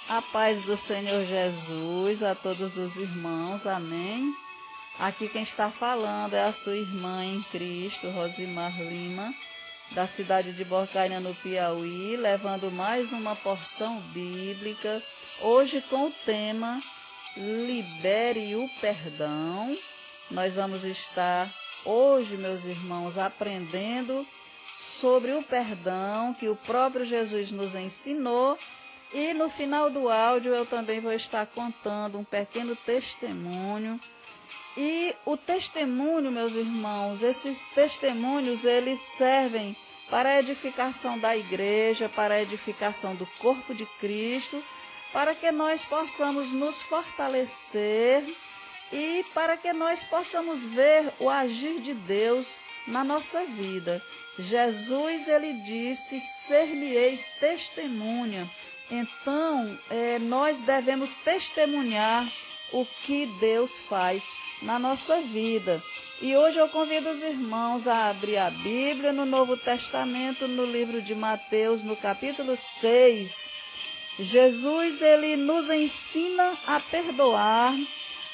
A paz do Senhor Jesus a todos os irmãos, amém? Aqui quem está falando é a sua irmã em Cristo, Rosimar Lima, da cidade de Bocaina, no Piauí, levando mais uma porção bíblica, hoje com o tema Libere o Perdão. Nós vamos estar hoje, meus irmãos, aprendendo sobre o perdão que o próprio Jesus nos ensinou. E no final do áudio eu também vou estar contando um pequeno testemunho. E o testemunho, meus irmãos, esses testemunhos, eles servem para a edificação da igreja, para a edificação do corpo de Cristo, para que nós possamos nos fortalecer e para que nós possamos ver o agir de Deus na nossa vida. Jesus, ele disse, ser-me-eis testemunha. Então, nós devemos testemunhar o que Deus faz na nossa vida. E hoje eu convido os irmãos a abrir a Bíblia no Novo Testamento, no livro de Mateus, no capítulo 6. Jesus, ele nos ensina a perdoar.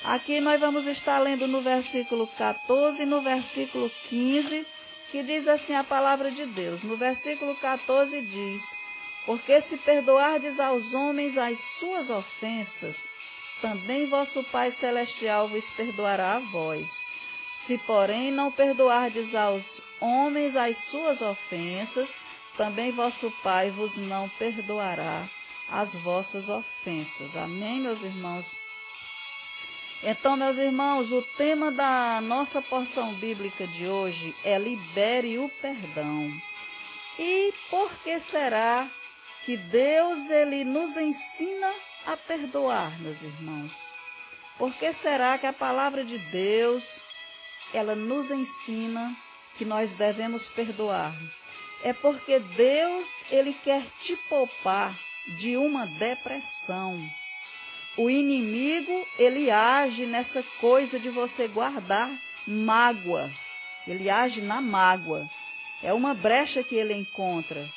Aqui nós vamos estar lendo no versículo 14 e no versículo 15, que diz assim a palavra de Deus. No versículo 14 diz: porque se perdoardes aos homens as suas ofensas, também vosso Pai Celestial vos perdoará a vós. Se, porém, não perdoardes aos homens as suas ofensas, também vosso Pai vos não perdoará as vossas ofensas. Amém, meus irmãos? Então, meus irmãos, o tema da nossa porção bíblica de hoje é Libere o Perdão. E por que será que Deus, ele nos ensina a perdoar, meus irmãos? Por que será que a palavra de Deus, ela nos ensina que nós devemos perdoar? É porque Deus, ele quer te poupar de uma depressão. O inimigo, ele age nessa coisa de você guardar mágoa. Ele age na mágoa. É uma brecha que ele encontra.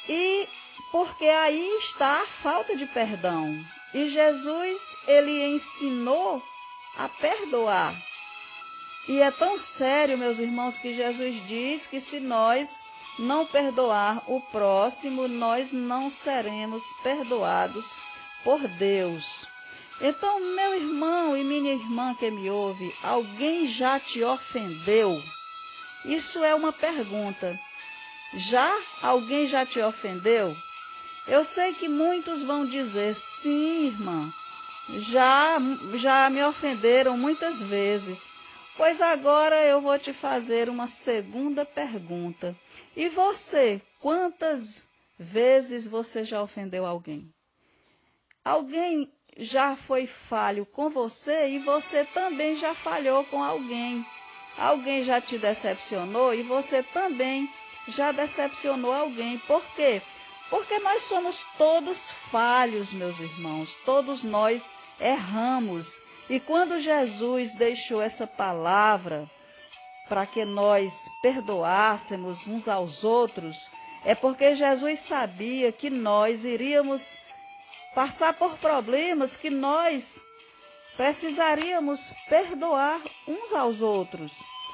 E porque aí está a falta de perdão. E Jesus, ele ensinou a perdoar. E é tão sério, meus irmãos, que Jesus diz que se nós não perdoar o próximo, nós não seremos perdoados por Deus. Então, meu irmão e minha irmã que me ouve, alguém já te ofendeu? Isso é uma pergunta. Alguém já te ofendeu? Eu sei que muitos vão dizer, sim, irmã, já me ofenderam muitas vezes. Pois agora eu vou te fazer uma segunda pergunta. E você, quantas vezes você já ofendeu alguém? Alguém já foi falho com você e você também já falhou com alguém. Alguém já te decepcionou e você também já decepcionou alguém. Por quê? Porque nós somos todos falhos, meus irmãos. Todos nós erramos. E quando Jesus deixou essa palavra para que nós perdoássemos uns aos outros, é porque Jesus sabia que nós iríamos passar por problemas, que nós precisaríamos perdoar uns aos outros.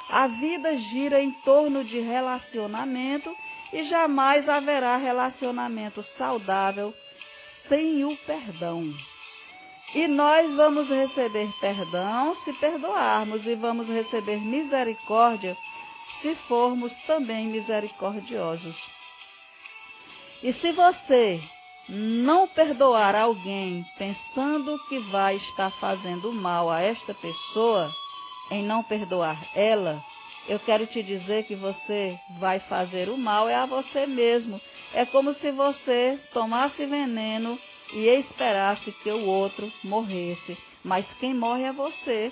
A vida gira em torno de relacionamento e jamais haverá relacionamento saudável sem o perdão. E nós vamos receber perdão se perdoarmos e vamos receber misericórdia se formos também misericordiosos. E se você não perdoar alguém pensando que vai estar fazendo mal a esta pessoa, em não perdoar ela, eu quero te dizer que você vai fazer o mal a você mesmo. É como se você tomasse veneno e esperasse que o outro morresse. Mas quem morre é você.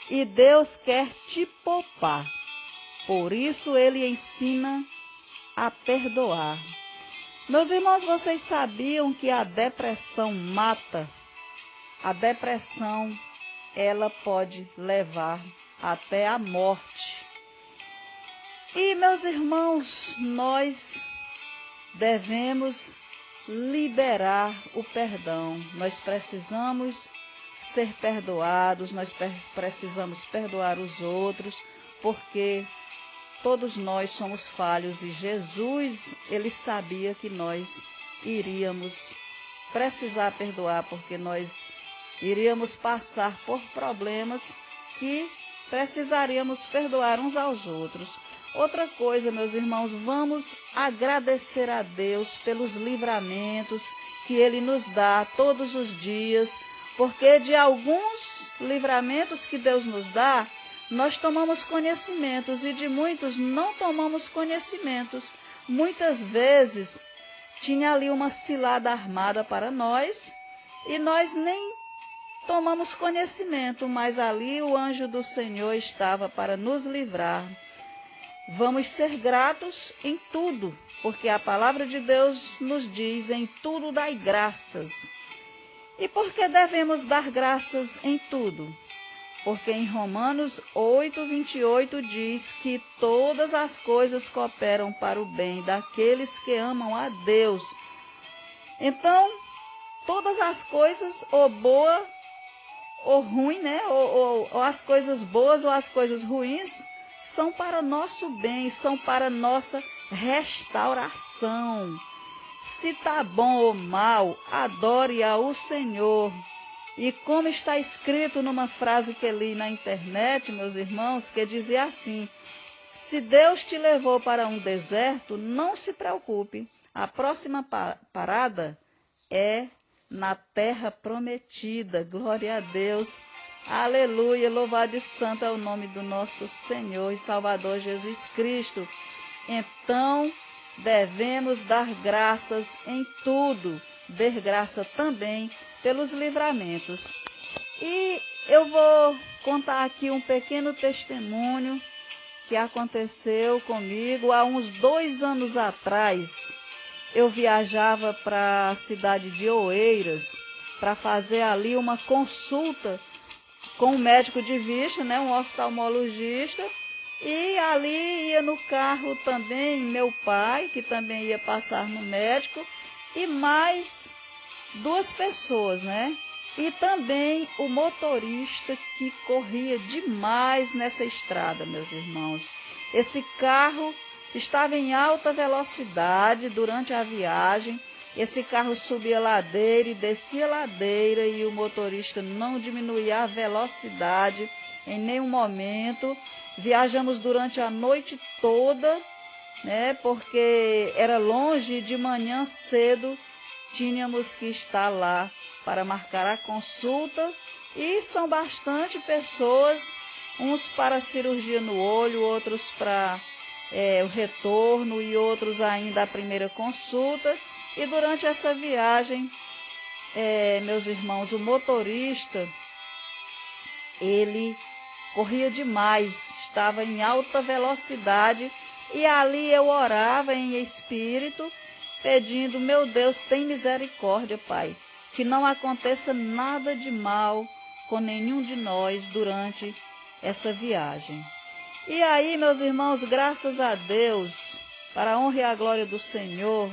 E Deus quer te poupar. Por isso ele ensina a perdoar. Meus irmãos, vocês sabiam que a depressão mata? A depressão, ela pode levar até a morte. E, meus irmãos, nós devemos liberar o perdão. Nós precisamos ser perdoados, nós precisamos perdoar os outros, porque todos nós somos falhos e Jesus, ele sabia que nós iríamos precisar perdoar, porque nós iríamos passar por problemas que precisaríamos perdoar uns aos outros. Outra coisa, meus irmãos, vamos agradecer a Deus pelos livramentos que Ele nos dá todos os dias, porque de alguns livramentos que Deus nos dá, nós tomamos conhecimentos e de muitos não tomamos conhecimentos. Muitas vezes tinha ali uma cilada armada para nós e nós nem tomamos conhecimento, mas ali o anjo do Senhor estava para nos livrar. Vamos ser gratos em tudo, porque a palavra de Deus nos diz: em tudo dai graças. E por que devemos dar graças em tudo? Porque em Romanos 8:28 diz que todas as coisas cooperam para o bem daqueles que amam a Deus. Então, todas as coisas, ou boa ou ruim, né? Ou as coisas boas ou as coisas ruins, são para nosso bem, são para nossa restauração. Se está bom ou mal, adore ao Senhor. E como está escrito numa frase que li na internet, meus irmãos, que dizia assim: se Deus te levou para um deserto, não se preocupe. A próxima parada é na terra prometida. Glória a Deus. Aleluia. Louvado e santo é o nome do nosso Senhor e Salvador Jesus Cristo. Então, devemos dar graças em tudo. Dar graça também pelos livramentos. E eu vou contar aqui um pequeno testemunho que aconteceu comigo há uns 2 anos atrás. Eu viajava para a cidade de Oeiras para fazer ali uma consulta com um médico de vista, né, um oftalmologista, e ali ia no carro também meu pai, que também ia passar no médico, e mais 2 pessoas, né? E também o motorista que corria demais nessa estrada, meus irmãos. Esse carro estava em alta velocidade durante a viagem. Esse carro subia ladeira e descia ladeira e o motorista não diminuía a velocidade em nenhum momento. Viajamos durante a noite toda, né? Porque era longe e de manhã cedo tínhamos que estar lá para marcar a consulta, e são bastante pessoas, uns para cirurgia no olho, outros para o retorno e outros ainda a primeira consulta. E durante essa viagem, meus irmãos, o motorista, ele corria demais, estava em alta velocidade, e ali eu orava em espírito, pedindo: meu Deus, tem misericórdia, Pai, que não aconteça nada de mal com nenhum de nós durante essa viagem. E aí, meus irmãos, graças a Deus, para a honra e a glória do Senhor,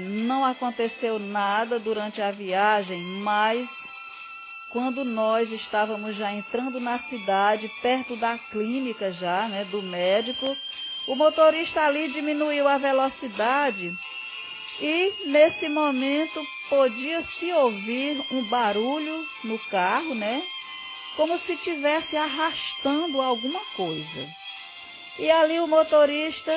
não aconteceu nada durante a viagem, mas quando nós estávamos já entrando na cidade, perto da clínica já, né, do médico, o motorista ali diminuiu a velocidade e nesse momento podia-se ouvir um barulho no carro, né? Como se estivesse arrastando alguma coisa. E ali o motorista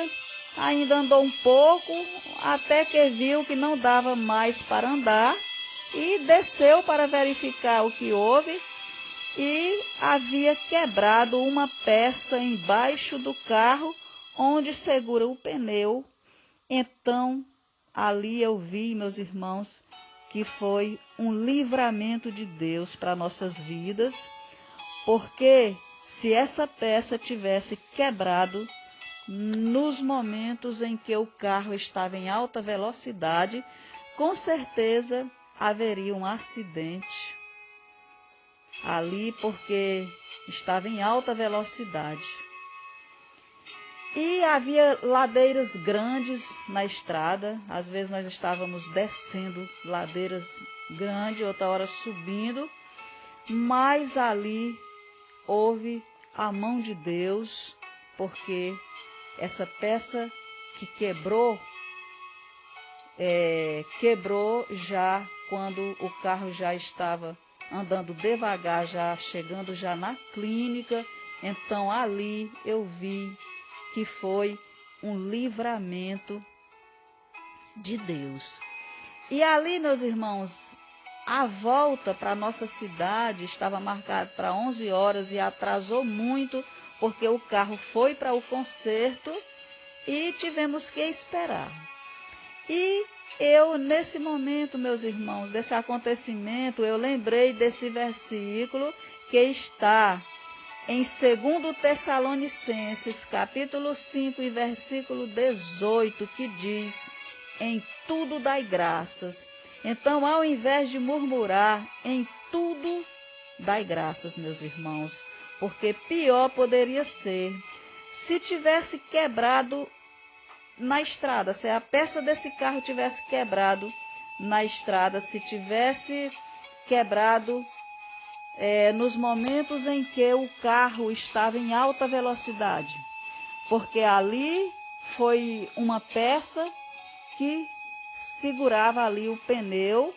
ainda andou um pouco, até que viu que não dava mais para andar e desceu para verificar o que houve, e havia quebrado uma peça embaixo do carro onde segura o pneu. Então, ali eu vi, meus irmãos, que foi um livramento de Deus para nossas vidas, porque se essa peça tivesse quebrado nos momentos em que o carro estava em alta velocidade, com certeza haveria um acidente ali, porque estava em alta velocidade. E havia ladeiras grandes na estrada. Às vezes nós estávamos descendo ladeiras grandes, outra hora subindo. Mas ali houve a mão de Deus, porque essa peça que quebrou já quando o carro já estava andando devagar, já chegando já na clínica. Então ali eu vi que foi um livramento de Deus. E ali, meus irmãos, a volta para a nossa cidade estava marcada para 11 horas e atrasou muito, porque o carro foi para o conserto e tivemos que esperar. E eu, nesse momento, meus irmãos, desse acontecimento, eu lembrei desse versículo que está em 2 Tessalonicenses, capítulo 5 e versículo 18, que diz: em tudo dai graças. Então, ao invés de murmurar, em tudo dai graças, meus irmãos, porque pior poderia ser se tivesse quebrado na estrada, se a peça desse carro tivesse quebrado na estrada, se tivesse quebrado nos momentos em que o carro estava em alta velocidade, porque ali foi uma peça que segurava ali o pneu,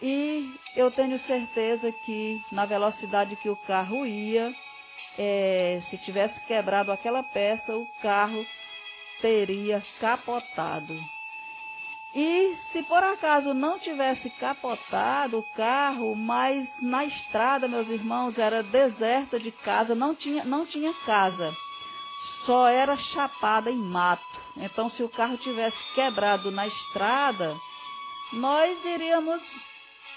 e eu tenho certeza que na velocidade que o carro ia, se tivesse quebrado aquela peça, o carro teria capotado. E se por acaso não tivesse capotado o carro, mas na estrada, meus irmãos, era deserta de casa, não tinha casa, só era chapada em mato. Então, se o carro tivesse quebrado na estrada, nós iríamos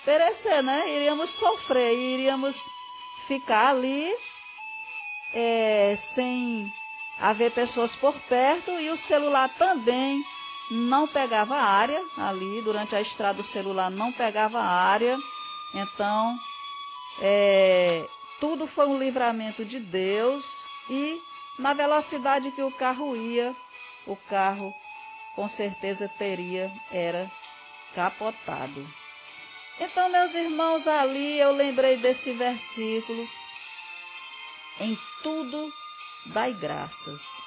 perecer, né? Iríamos sofrer, iríamos ficar ali sem haver pessoas por perto, e o celular também não pegava área ali. Durante a estrada o celular não pegava área. Então, tudo foi um livramento de Deus, e na velocidade que o carro ia, o carro com certeza era capotado. Então, meus irmãos, ali eu lembrei desse versículo: em tudo dai graças.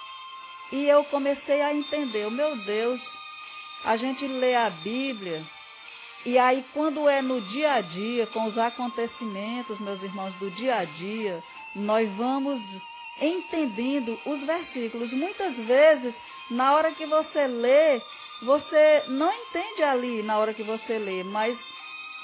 E eu comecei a entender, meu Deus, a gente lê a Bíblia, e aí quando é no dia a dia, com os acontecimentos, meus irmãos, do dia a dia, nós vamos entendendo os versículos. Muitas vezes, na hora que você lê, você não entende ali na hora que você lê, mas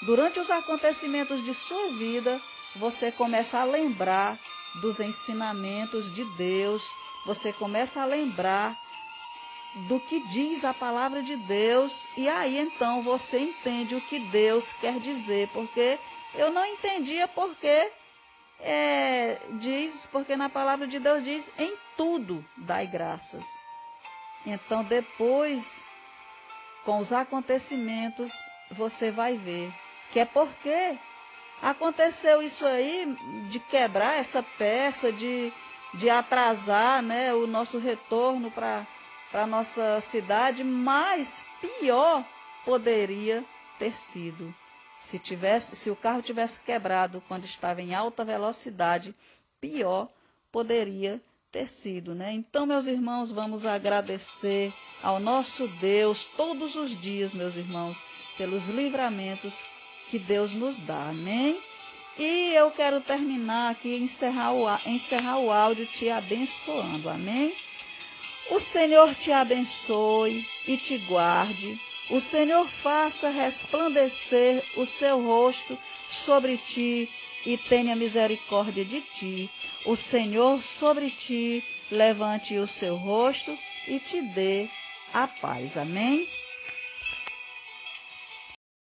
durante os acontecimentos de sua vida, você começa a lembrar dos ensinamentos de Deus, você começa a lembrar do que diz a palavra de Deus, e aí então você entende o que Deus quer dizer, porque eu não entendia porque porque na palavra de Deus diz: em tudo dai graças. Então depois, com os acontecimentos, você vai ver que é porque aconteceu isso aí, de quebrar essa peça, de atrasar, né, o nosso retorno para a nossa cidade, mas pior poderia ter sido se o carro tivesse quebrado quando estava em alta velocidade. Pior poderia ter sido, né? Então, meus irmãos, vamos agradecer ao nosso Deus todos os dias, meus irmãos, pelos livramentos que Deus nos dá, amém? E eu quero terminar aqui, encerrar o áudio te abençoando, amém? O Senhor te abençoe e te guarde. O Senhor faça resplandecer o seu rosto sobre ti e tenha misericórdia de ti. O Senhor sobre ti levante o seu rosto e te dê a paz, amém?